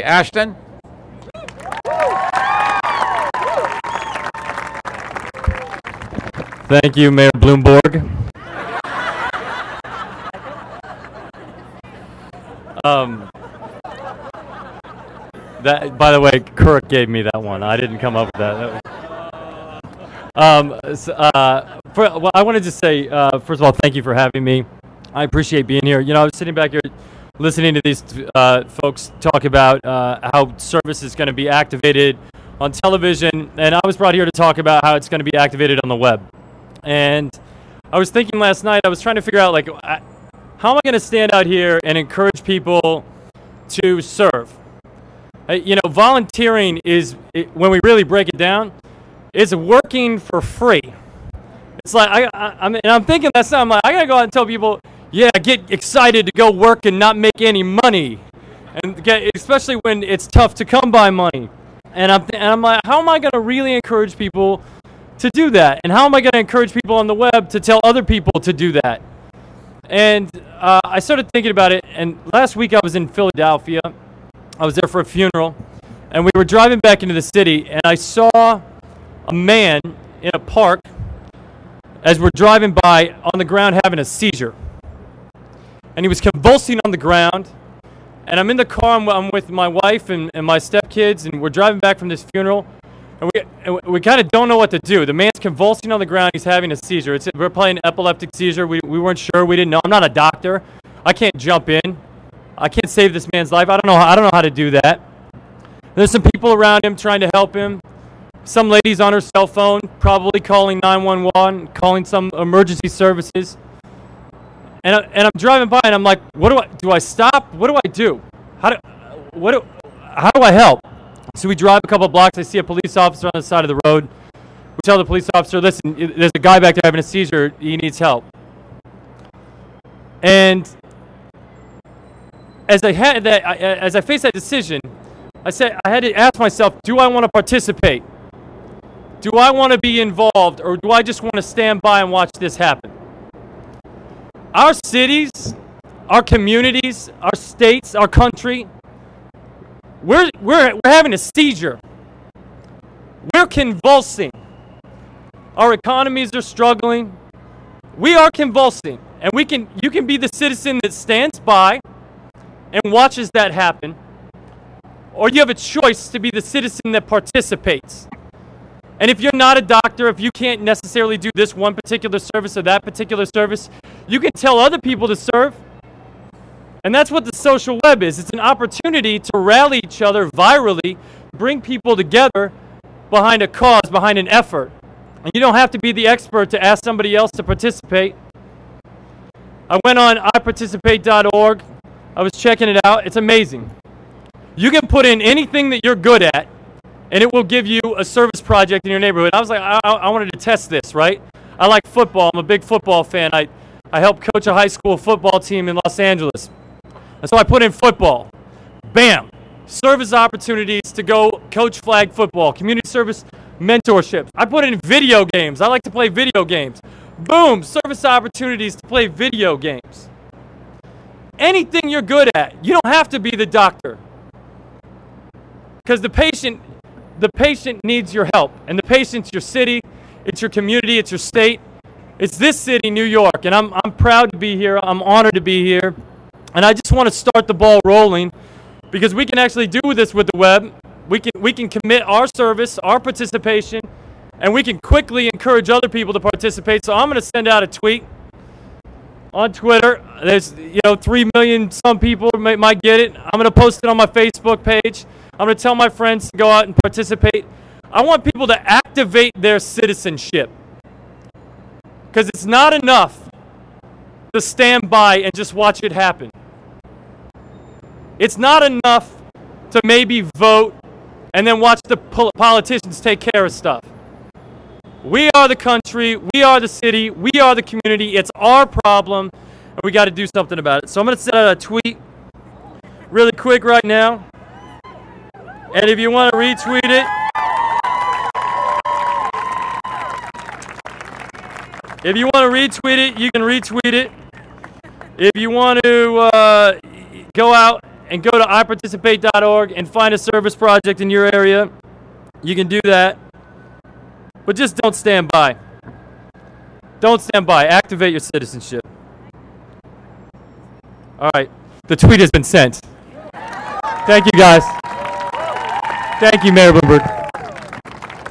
Ashton? Thank you, Mayor Bloomberg. That, by the way, Kirk gave me that one. I didn't come up with that. Well, I wanted to say, first of all, thank you for having me. I appreciate being here. You know, I was sitting back here listening to these folks talk about how service is going to be activated on television, and I was brought here to talk about how it's going to be activated on the web. And I was thinking last night, I was trying to figure out, like, how am I going to stand out here and encourage people to serve? You know, volunteering is, when we really break it down, is working for free. It's like, I'm thinking last night, I'm like, I got to go out and tell people, yeah, get excited to go work and not make any money, and especially when it's tough to come by money. And I'm like, how am I going to really encourage people to do that? And how am I going to encourage people on the web to tell other people to do that? And I started thinking about it, and last week I was in Philadelphia. I was there for a funeral, and we were driving back into the city, and I saw a man in a park as we're driving by on the ground having a seizure. And he was convulsing on the ground, and I'm in the car, I'm with my wife and my stepkids, and we're driving back from this funeral, and we kind of don't know what to do. The man's convulsing on the ground, he's having a seizure. We're playing epileptic seizure, we weren't sure, we didn't know. I'm not a doctor, I can't jump in, I can't save this man's life, I don't know how to do that. There's some people around him trying to help him. Some lady's on her cell phone, probably calling 911, calling some emergency services. And I'm driving by, and I'm like, do I stop? What do I do? How do I help? So we drive a couple of blocks. I see a police officer on the side of the road. We tell the police officer, listen, there's a guy back there having a seizure. He needs help. And as I faced that decision, I had to ask myself, do I want to participate? Do I want to be involved, or do I just want to stand by and watch this happen? Our cities, our communities, our states, our country, we're having a seizure. We're convulsing. Our economies are struggling. We are convulsing, and you can be the citizen that stands by and watches that happen, or you have a choice to be the citizen that participates. And if you're not a doctor, if you can't necessarily do this one particular service or that particular service, you can tell other people to serve. And that's what the social web is. It's an opportunity to rally each other virally, bring people together behind a cause, behind an effort. And you don't have to be the expert to ask somebody else to participate. I went on iParticipate.org. I was checking it out. It's amazing. You can put in anything that you're good at, and it will give you a service project in your neighborhood. I was like, I wanted to test this, right? I like football. I'm a big football fan. I helped coach a high school football team in Los Angeles. And so I put in football. Bam! Service opportunities to go coach flag football, community service mentorships. I put in video games. I like to play video games. Boom! Service opportunities to play video games. Anything you're good at. You don't have to be the doctor. Because the patient needs your help. And the patient's your city, it's your community, it's your state. It's this city, New York. And I'm proud to be here. I'm honored to be here. And I just want to start the ball rolling, because we can actually do this with the web. We can commit our service, our participation, and we can quickly encourage other people to participate. So I'm going to send out a tweet on Twitter. There's 3 million some people might get it. I'm going to post it on my Facebook page. I'm going to tell my friends to go out and participate. I want people to activate their citizenship, because it's not enough to stand by and just watch it happen. It's not enough to maybe vote and then watch the politicians take care of stuff. We are the country, we are the city, we are the community. It's our problem, and we got to do something about it. So I'm going to send out a tweet really quick right now. And if you want to retweet it, you can retweet it. If you want to go out and go to iParticipate.org and find a service project in your area. You can do that. But just don't stand by. Don't stand by. Activate your citizenship. All right. The tweet has been sent. Thank you, guys. Thank you, Mayor Bloomberg.